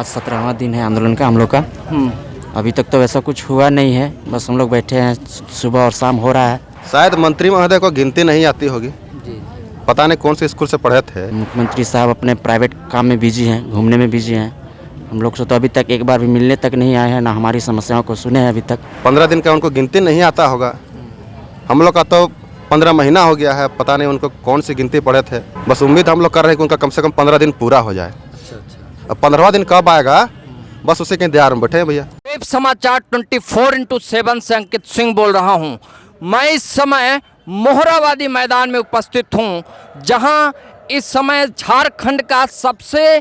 आज 17वां दिन है आंदोलन का हम लोग का। अभी तक तो वैसा कुछ हुआ नहीं है, बस हम लोग बैठे हैं, सुबह और शाम हो रहा है। शायद मंत्री महोदय को गिनती नहीं आती होगी, पता नहीं कौन से स्कूल से पढ़े थे। मुख्यमंत्री साहब अपने प्राइवेट काम में बिजी हैं, घूमने में बिजी हैं। हम लोग से तो अभी तक एक बार भी मिलने तक नहीं आए हैं, ना हमारी समस्याओं को सुने हैं अभी तक। 15 दिन का उनको गिनती नहीं आता होगा। हम लोग का तो 15 महीना हो गया है, पता नहीं उनको कौन सी गिनती पड़े थे। बस उम्मीद हम लोग कर रहे हैं कि उनका कम से कम 15 दिन पूरा हो जाए। अब 15वां दिन कब आएगा, बस उसी के इंतजार में बैठे हैं भैया। वेब समाचार 24x7 से अंकित सिंह बोल रहा हूं। मैं इस समय मोहराबादी मैदान में उपस्थित हूं, जहां इस समय झारखंड का सबसे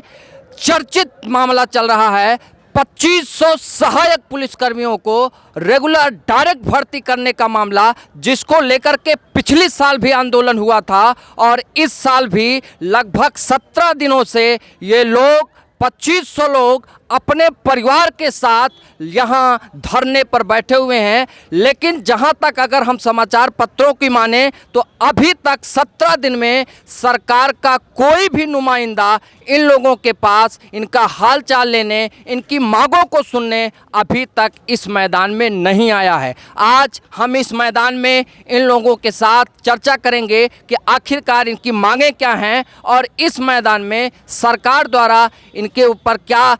चर्चित मामला चल रहा है। 2500 सहायक पुलिसकर्मियों को रेगुलर डायरेक्ट भर्ती करने का मामला, जिसको लेकर के पिछले साल भी आंदोलन हुआ था और इस साल भी लगभग 17 दिनों से ये लोग 2500 लोग अपने परिवार के साथ यहाँ धरने पर बैठे हुए हैं। लेकिन जहाँ तक अगर हम समाचार पत्रों की माने तो अभी तक 17 दिन में सरकार का कोई भी नुमाइंदा इन लोगों के पास इनका हाल चाल लेने, इनकी मांगों को सुनने अभी तक इस मैदान में नहीं आया है। आज हम इस मैदान में इन लोगों के साथ चर्चा करेंगे कि आखिरकार इनकी मांगें क्या हैं और इस मैदान में सरकार द्वारा इनके ऊपर क्या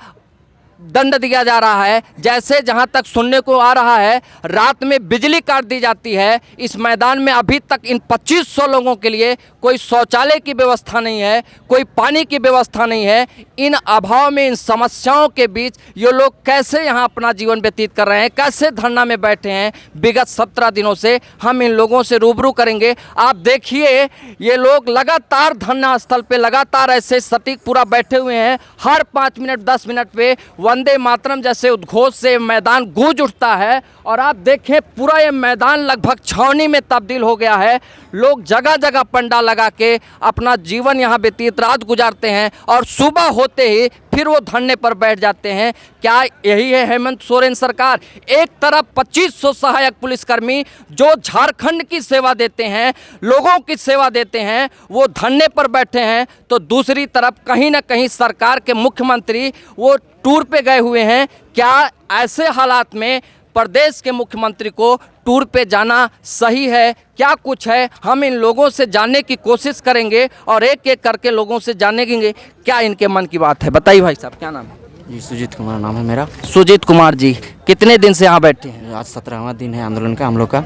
दंड दिया जा रहा है। जैसे जहां तक सुनने को आ रहा है, रात में बिजली काट दी जाती है। इस मैदान में अभी तक इन 2500 लोगों के लिए कोई शौचालय की व्यवस्था नहीं है, कोई पानी की व्यवस्था नहीं है। इन अभाव में, इन समस्याओं के बीच ये लोग कैसे यहां अपना जीवन व्यतीत कर रहे हैं, कैसे धरना में बैठे हैं विगत 17 दिनों से, हम इन लोगों से रूबरू करेंगे। आप देखिए, ये लोग लगातार धरना स्थल पे लगातार ऐसे सटीक पूरा बैठे हुए हैं। हर 5 मिनट 10 मिनट पे वंदे मातरम जैसे उद्घोष से मैदान गूंज उठता है और आप देखें पूरा ये मैदान लगभग छावनी में तब्दील हो गया है। लोग जगह जगह पंडाल लगा के अपना जीवन यहाँ व्यतीत रात गुजारते हैं और सुबह होते ही फिर वो धरने पर बैठ जाते हैं। क्या यही है हेमंत सोरेन सरकार? एक तरफ 2500 सहायक पुलिसकर्मी जो झारखंड की सेवा देते हैं, लोगों की सेवा देते हैं, वो धरने पर बैठे हैं, तो दूसरी तरफ कहीं ना कहीं सरकार के मुख्यमंत्री वो टूर पे गए हुए हैं। क्या ऐसे हालात में प्रदेश के मुख्यमंत्री को टूर पे जाना सही है? क्या कुछ है, हम इन लोगों से जानने की कोशिश करेंगे और एक एक करके लोगों से जानेंगे क्या इनके मन की बात है। बताइए भाई साहब, क्या नाम है? जी सुजीत कुमार नाम है मेरा। सुजीत कुमार जी, कितने दिन से यहाँ बैठे हैं? आज 17वां दिन है आंदोलन का हम लोग का।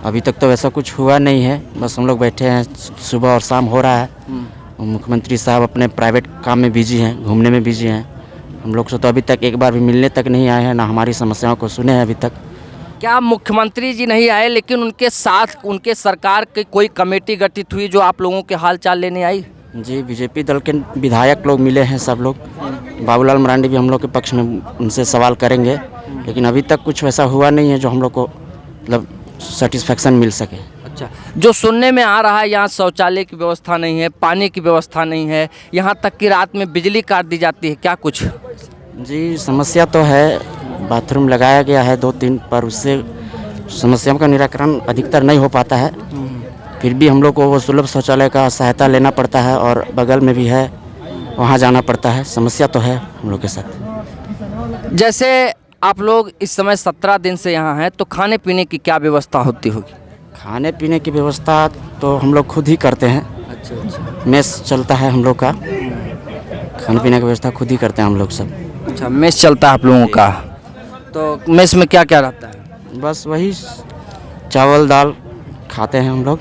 अभी तक तो वैसा कुछ हुआ नहीं है, बस हम लोग बैठे हैं, सुबह और शाम हो रहा है। मुख्यमंत्री साहब अपने प्राइवेट काम में बिजी हैं, घूमने में बिजी हैं। हम लोग से तो अभी तक एक बार भी मिलने तक नहीं आए हैं, ना हमारी समस्याओं को सुने हैं अभी तक। क्या मुख्यमंत्री जी नहीं आए, लेकिन उनके साथ उनके सरकार की कोई कमेटी गठित हुई जो आप लोगों के हाल चाल लेने आई? जी, बीजेपी दल के विधायक लोग मिले हैं, सब लोग। बाबूलाल मरांडी भी हम लोग के पक्ष में उनसे सवाल करेंगे, लेकिन अभी तक कुछ वैसा हुआ नहीं है जो हम लोग को मतलब सेटिस्फेक्शन मिल सके। अच्छा, जो सुनने में आ रहा है यहाँ शौचालय की व्यवस्था नहीं है, पानी की व्यवस्था नहीं है, यहाँ तक कि रात में बिजली काट दी जाती है, क्या कुछ? जी, समस्या तो है। बाथरूम लगाया गया है 2-3, पर उससे समस्याओं का निराकरण अधिकतर नहीं हो पाता है। फिर भी हम लोग को वो सुलभ शौचालय का सहायता लेना पड़ता है और बगल में भी है, वहाँ जाना पड़ता है। समस्या तो है हम लोग के साथ। जैसे आप लोग इस समय 17 दिन से यहाँ हैं, तो खाने पीने की क्या व्यवस्था होती होगी? खाने पीने की व्यवस्था तो हम लोग खुद ही करते हैं। अच्छा, मेस चलता है हम लोग का, खाने पीने की व्यवस्था खुद ही करते हैं हम लोग सब। अच्छा, मेस चलता है आप लोगों का, तो मेस में क्या क्या रहता है? बस वही चावल दाल खाते हैं हम लोग,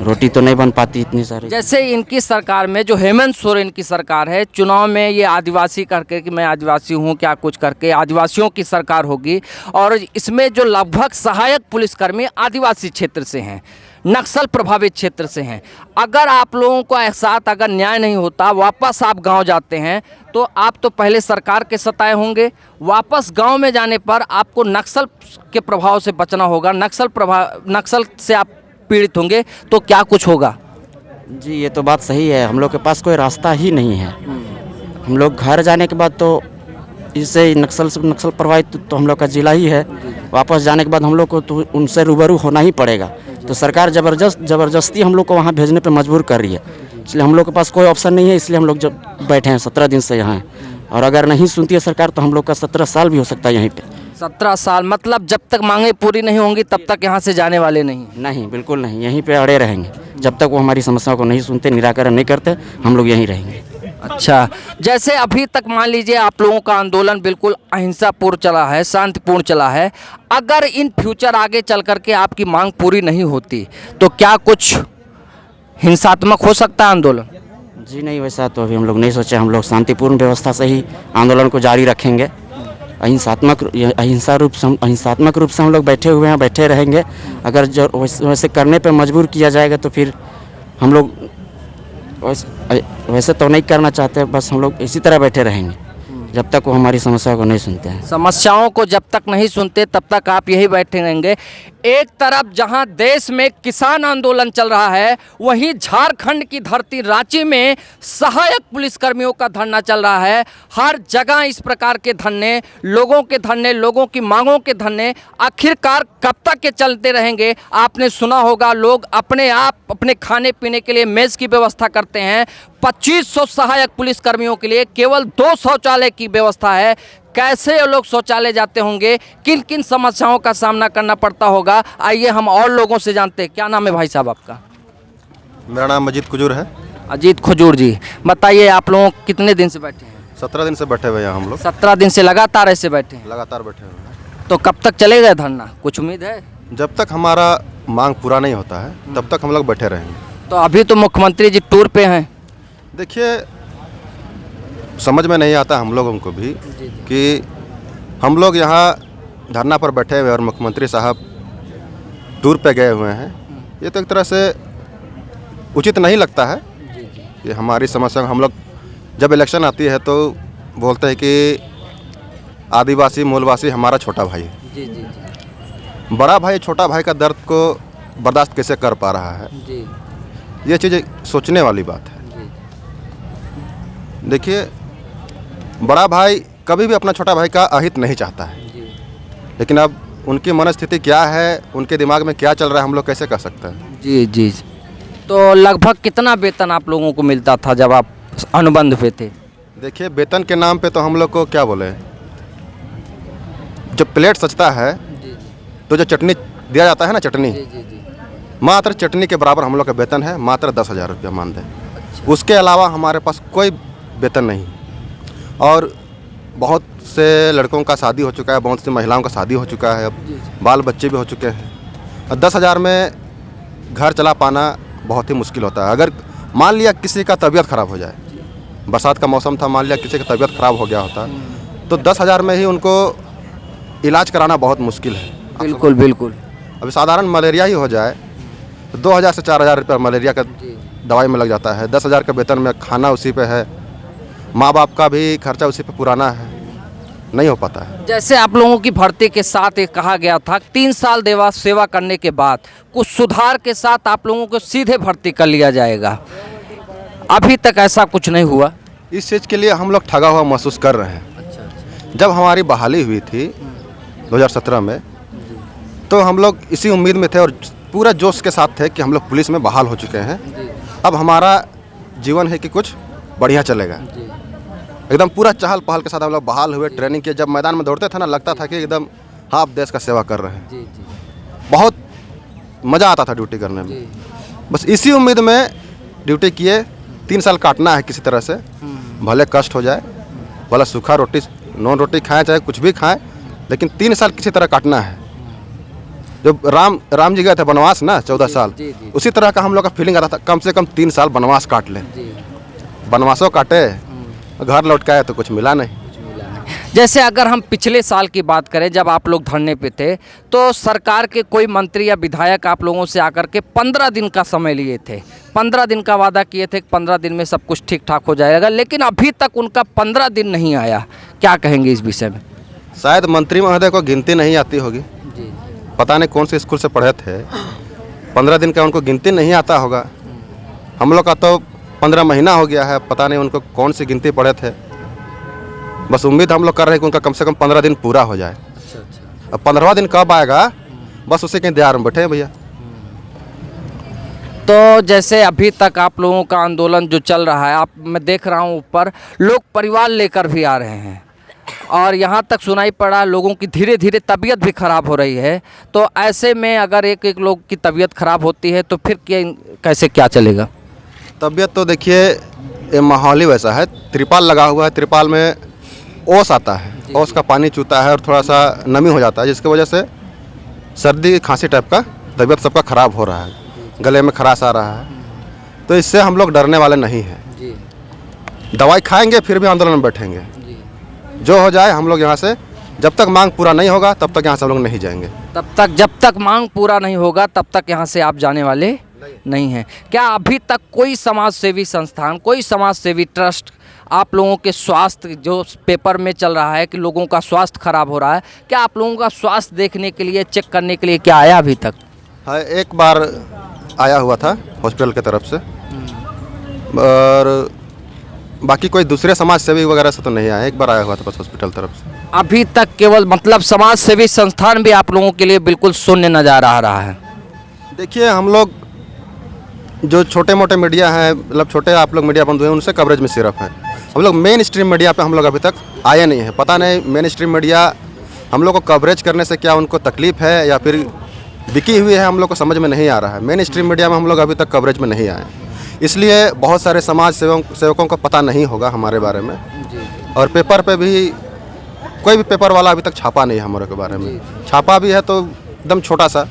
रोटी तो नहीं बन पाती इतनी सारी। जैसे इनकी सरकार में, जो हेमंत सोरेन की सरकार है, चुनाव में ये आदिवासी करके कि मैं आदिवासी हूँ क्या कुछ करके आदिवासियों की सरकार होगी, और इसमें जो लगभग सहायक पुलिसकर्मी आदिवासी क्षेत्र से हैं, नक्सल प्रभावित क्षेत्र से हैं। अगर आप लोगों को साथ अगर न्याय नहीं होता, वापस आप गांव जाते हैं, तो आप तो पहले सरकार के सताए होंगे, वापस गांव में जाने पर आपको नक्सल के प्रभाव से बचना होगा, नक्सल से आप पीड़ित होंगे, तो क्या कुछ होगा? जी, ये तो बात सही है। हम लोग के पास कोई रास्ता ही नहीं है। हम लोग घर जाने के बाद तो इससे नक्सल प्रभावित तो हम लोग का जिला ही है। वापस जाने के बाद हम लोग को तो उनसे रूबरू होना ही पड़ेगा। तो सरकार ज़बरदस्ती हम लोग को वहाँ भेजने पे मजबूर कर रही है, इसलिए हम लोग के पास कोई ऑप्शन नहीं है। इसलिए हम लोग जब बैठे हैं 17 दिन से यहाँ हैं, और अगर नहीं सुनती है सरकार तो हम लोग का 17 साल भी हो सकता है यहीं पे। 17 साल मतलब जब तक मांगे पूरी नहीं होंगी तब तक यहाँ से जाने वाले नहीं? नहीं, बिल्कुल नहीं, यहीं पे अड़े रहेंगे जब तक वो हमारी समस्याओं को नहीं सुनते, निराकरण नहीं करते, हम लोग यहीं रहेंगे। अच्छा, जैसे अभी तक मान लीजिए आप लोगों का आंदोलन बिल्कुल अहिंसापूर्ण चला है, शांतिपूर्ण चला है, अगर इन फ्यूचर आगे चल करके आपकी मांग पूरी नहीं होती तो क्या कुछ हिंसात्मक हो सकता है आंदोलन? जी नहीं, वैसा तो अभी हम लोग नहीं सोचे। हम लोग शांतिपूर्ण व्यवस्था से ही आंदोलन को जारी रखेंगे। अहिंसात्मक रूप से हम लोग बैठे हुए हैं, बैठे रहेंगे। अगर जो वैसे करने पे मजबूर किया जाएगा तो फिर हम लोग वैसे तो नहीं करना चाहते, बस हम लोग इसी तरह बैठे रहेंगे जब तक वो हमारी समस्या को नहीं सुनते हैं। समस्याओं को जब तक नहीं सुनते तब तक आप यही बैठे रहेंगे। एक तरफ जहां देश में किसान आंदोलन चल रहा है, वहीं झारखंड की धरती रांची में सहायक पुलिसकर्मियों का धरना चल रहा है। हर जगह इस प्रकार के धरने, लोगों की मांगों के धरने आखिरकार कब तक के चलते रहेंगे? आपने सुना होगा, लोग अपने आप अपने खाने पीने के लिए मेज़ की व्यवस्था करते हैं। 2500 सहायक पुलिसकर्मियों के लिए केवल 2 शौचालय की व्यवस्था है। कैसे ये लोग शौचालय जाते होंगे, किन किन समस्याओं का सामना करना पड़ता होगा, आइए हम और लोगों से जानते हैं। क्या नाम है भाई साहब आपका? मेरा नाम अजीत कुजूर है। अजीत खजूर जी, बताइए आप लोग कितने दिन से बैठे हैं? 17 दिन से बैठे हुए हैं हम लोग। 17 दिन से लगातार ऐसे बैठे हैं? लगातार बैठे हुए हैं। तो कब तक चलेगा धरना, कुछ उम्मीद है? जब तक हमारा मांग पूरा नहीं होता है तब तक हम लोग बैठे रहेंगे। तो अभी तो मुख्यमंत्री जी टूर पे हैं। देखिए, समझ में नहीं आता हम लोगों को भी कि हम लोग यहाँ धरना पर बैठे हुए और मुख्यमंत्री साहब टूर पे गए हुए हैं। ये तो एक तरह से उचित नहीं लगता है कि हमारी समस्या हम लोग, जब इलेक्शन आती है तो बोलते हैं कि आदिवासी मूलवासी हमारा छोटा भाई है। जी जी जी बड़ा भाई छोटा भाई का दर्द को बर्दाश्त कैसे कर पा रहा है, जी ये चीज़ सोचने वाली बात है। देखिए, बड़ा भाई कभी भी अपना छोटा भाई का अहित नहीं चाहता है, लेकिन अब उनकी मनस्थिति क्या है, उनके दिमाग में क्या चल रहा है, हम लोग कैसे कर सकते हैं? जी जी। तो लगभग कितना वेतन आप लोगों को मिलता था जब आप अनुबंध पे थे? देखिए, वेतन के नाम पे तो हम लोग को क्या बोले, जब प्लेट सजता है तो जो चटनी दिया जाता है ना, चटनी, मात्र चटनी के बराबर हम लोग का वेतन है, मात्र 10,000 रुपया मान दें। उसके अलावा हमारे पास कोई वेतन नहीं। और बहुत से लड़कों का शादी हो चुका है, बहुत सी महिलाओं का शादी हो चुका है, अब बाल बच्चे भी हो चुके हैं। और 10,000 में घर चला पाना बहुत ही मुश्किल होता है। अगर मान लिया किसी का तबीयत ख़राब हो जाए, बरसात का मौसम था, मान लिया किसी का तबीयत ख़राब हो गया होता तो 10,000 में ही उनको इलाज कराना बहुत मुश्किल है। बिल्कुल बिल्कुल। अभी साधारण मलेरिया ही हो जाए तो 2,000 से 4,000 रुपये मलेरिया का दवाई में लग जाता है। 10,000 के वेतन में खाना उसी पे है, माँ बाप का भी खर्चा उसी पे पुराना है, नहीं हो पाता है। जैसे आप लोगों की भर्ती के साथ एक कहा गया था 3 साल सेवा करने के बाद कुछ सुधार के साथ आप लोगों को सीधे भर्ती कर लिया जाएगा, अभी तक ऐसा कुछ नहीं हुआ। इस चीज़ के लिए हम लोग ठगा हुआ महसूस कर रहे हैं। जब हमारी बहाली हुई थी 2017 में, तो हम लोग इसी उम्मीद में थे और पूरा जोश के साथ थे कि हम लोग पुलिस में बहाल हो चुके हैं। अब हमारा जीवन है कि कुछ बढ़िया चलेगा। एकदम पूरा चहल पहल के साथ हम लोग बहाल हुए, ट्रेनिंग किए। जब मैदान में दौड़ते थे ना, लगता था कि एकदम हाँ, आप देश का सेवा कर रहे हैं। बहुत मज़ा आता था ड्यूटी करने में। बस इसी उम्मीद में ड्यूटी किए। 3 साल काटना है किसी तरह से, भले कष्ट हो जाए, भले सूखा रोटी नॉन रोटी खाएं, चाहे कुछ भी खाएं, लेकिन 3 साल किसी तरह काटना है। जब राम जी गए थे वनवास ना 14 साल, उसी तरह का हम लोग का फीलिंग आता था, कम से कम 3 साल वनवास काट लें। वनवासों काटे, घर लौट के आए तो कुछ मिला नहीं। जैसे अगर हम पिछले साल की बात करें, जब आप लोग धरने पे थे, तो सरकार के कोई मंत्री या विधायक आप लोगों से आकर के 15 दिन का समय लिए थे, 15 दिन का वादा किए थे कि 15 दिन में सब कुछ ठीक ठाक हो जाएगा, लेकिन अभी तक उनका 15 दिन नहीं आया। क्या कहेंगे इस विषय में? शायद मंत्री महोदय को गिनती नहीं आती होगी, पता नहीं कौन से स्कूल से पढ़े थे। 15 दिन का उनको गिनती नहीं आता होगा। हम लोग का तो 15 महीना हो गया है, पता नहीं उनको कौन सी गिनती पढ़े थे। बस उम्मीद हम लोग कर रहे हैं कि उनका कम से कम 15 दिन पूरा हो जाए। अब 15वां दिन कब आएगा, बस उसी के इंतजार में बैठे हैं भैया। तो जैसे अभी तक आप लोगों का आंदोलन जो चल रहा है, आप मैं देख रहा हूँ ऊपर लोग परिवार लेकर भी आ रहे हैं और यहाँ तक सुनाई पड़ा लोगों की धीरे धीरे तबीयत भी ख़राब हो रही है। तो ऐसे में अगर एक एक लोग की तबीयत ख़राब होती है तो फिर कैसे क्या चलेगा? तबीयत तो देखिए ये माहौल ही वैसा है, त्रिपाल लगा हुआ है, त्रिपाल में ओस आता है, ओस का पानी चूता है और थोड़ा सा नमी हो जाता है, जिसकी वजह से सर्दी खांसी टाइप का तबीयत सबका ख़राब हो रहा है, गले में खराश आ रहा है। तो इससे हम लोग डरने वाले नहीं हैं। दवाई खाएंगे फिर भी आंदोलन में बैठेंगे, जो हो जाए। हम लोग यहाँ से जब तक मांग पूरा नहीं होगा तब तक यहाँ से हम लोग नहीं जाएंगे। जब तक मांग पूरा नहीं होगा तब तक यहाँ से आप जाने वाले नहीं हैं। क्या अभी तक कोई समाज सेवी संस्थान, कोई समाज सेवी ट्रस्ट आप लोगों के स्वास्थ्य, जो पेपर में चल रहा है कि लोगों का स्वास्थ्य खराब हो रहा है, क्या आप लोगों का स्वास्थ्य देखने के लिए, चेक करने के लिए क्या आया अभी तक? हाँ, एक बार आया हुआ था हॉस्पिटल की तरफ से, और बाकी कोई दूसरे समाज सेवी वगैरह से तो नहीं आया। एक बार आया हुआ था बस हॉस्पिटल तरफ से। अभी तक केवल मतलब समाज सेवी संस्थान भी आप लोगों के लिए बिल्कुल शून्य नजर आ रहा है। देखिए, हम लोग जो छोटे मोटे मीडिया हैं, मतलब छोटे आप लोग मीडिया बंधु हैं, उनसे कवरेज में सिर्फ है। हम लोग मेन स्ट्रीम मीडिया पे हम लोग अभी तक आए नहीं हैं। पता नहीं मेन स्ट्रीम मीडिया हम लोग को कवरेज करने से क्या उनको तकलीफ है या फिर बिकी हुई है, हम लोग को समझ में नहीं आ रहा है। मेन स्ट्रीम मीडिया में हम लोग अभी तक कवरेज में नहीं आए, इसलिए बहुत सारे समाज सेवकों को पता नहीं होगा हमारे बारे में। और पेपर पे भी कोई भी पेपर वाला अभी तक छापा नहीं है हमारे के बारे में। छापा भी है तो एकदम छोटा सा,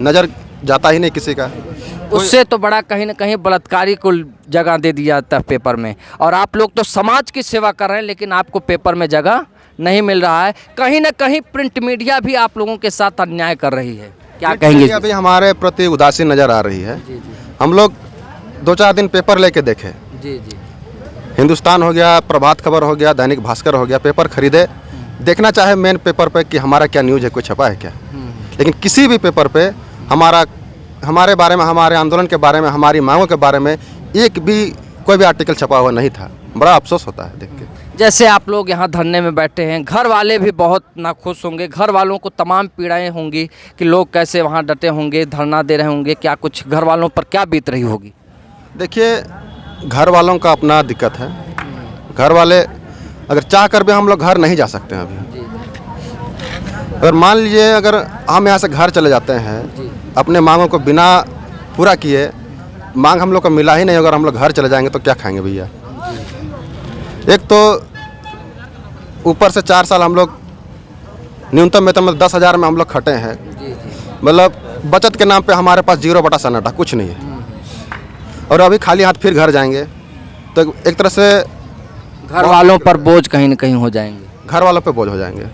नज़र जाता ही नहीं किसी का। उससे तो बड़ा कहीं ना कहीं बलात्कारी को जगह दे दिया जाता है पेपर में। और आप लोग तो समाज की सेवा कर रहे हैं, लेकिन आपको पेपर में जगह नहीं मिल रहा है। कहीं ना कहीं प्रिंट मीडिया भी आप लोगों के साथ अन्याय कर रही है। क्या कहेंगे? अभी हमारे प्रति उदासीन नज़र आ रही है। हम लोग 2-4 दिन पेपर लेके देखे, हिंदुस्तान हो गया, प्रभात खबर हो गया, दैनिक भास्कर हो गया, पेपर खरीदे, देखना चाहे मेन पेपर पे कि हमारा क्या न्यूज़ है, कोई छपा है क्या। लेकिन किसी भी पेपर पे हमारे बारे में, हमारे आंदोलन के बारे में, हमारी मांगों के बारे में एक भी कोई भी आर्टिकल छपा हुआ नहीं था। बड़ा अफसोस होता है देख के। जैसे आप लोग यहाँ धरने में बैठे हैं, घर वाले भी बहुत नाखुश होंगे, घर वालों को तमाम पीड़ाएं होंगी कि लोग कैसे वहाँ डटे होंगे, धरना दे रहे होंगे, क्या कुछ घर वालों पर क्या बीत रही होगी? देखिए, घर वालों का अपना दिक्कत है। घर वाले अगर चाह कर भी हम लोग घर नहीं जा सकते हैं अभी। अगर मान लीजिए अगर हम यहाँ से घर चले जाते हैं, अपने मांगों को बिना पूरा किए, मांग हम लोग को मिला ही नहीं, अगर हम लोग घर चले जाएंगे तो क्या खाएंगे भैया? एक तो ऊपर से 4 साल हम लोग न्यूनतम वेतन में 10,000 में हम लोग खटे हैं। मतलब बचत के नाम पे हमारे पास 0/सन्नाटा, कुछ नहीं है। और अभी खाली हाथ फिर घर जाएंगे तो एक तरह से घर वालों पर बोझ कहीं ना कहीं हो जाएंगे, घर वालों पे बोझ हो जाएंगे।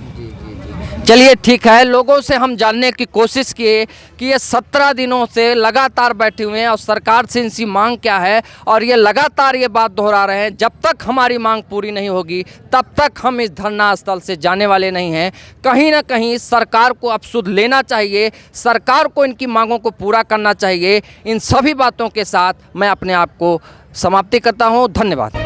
चलिए ठीक है, लोगों से हम जानने की कोशिश किए कि ये 17 दिनों से लगातार बैठे हुए हैं और सरकार से इनकी मांग क्या है, और ये लगातार ये बात दोहरा रहे हैं, जब तक हमारी मांग पूरी नहीं होगी तब तक हम इस धरना स्थल से जाने वाले नहीं हैं। कहीं ना कहीं सरकार को अब सुध लेना चाहिए, सरकार को इनकी मांगों को पूरा करना चाहिए। इन सभी बातों के साथ मैं अपने आप को समाप्ति करता हूँ। धन्यवाद।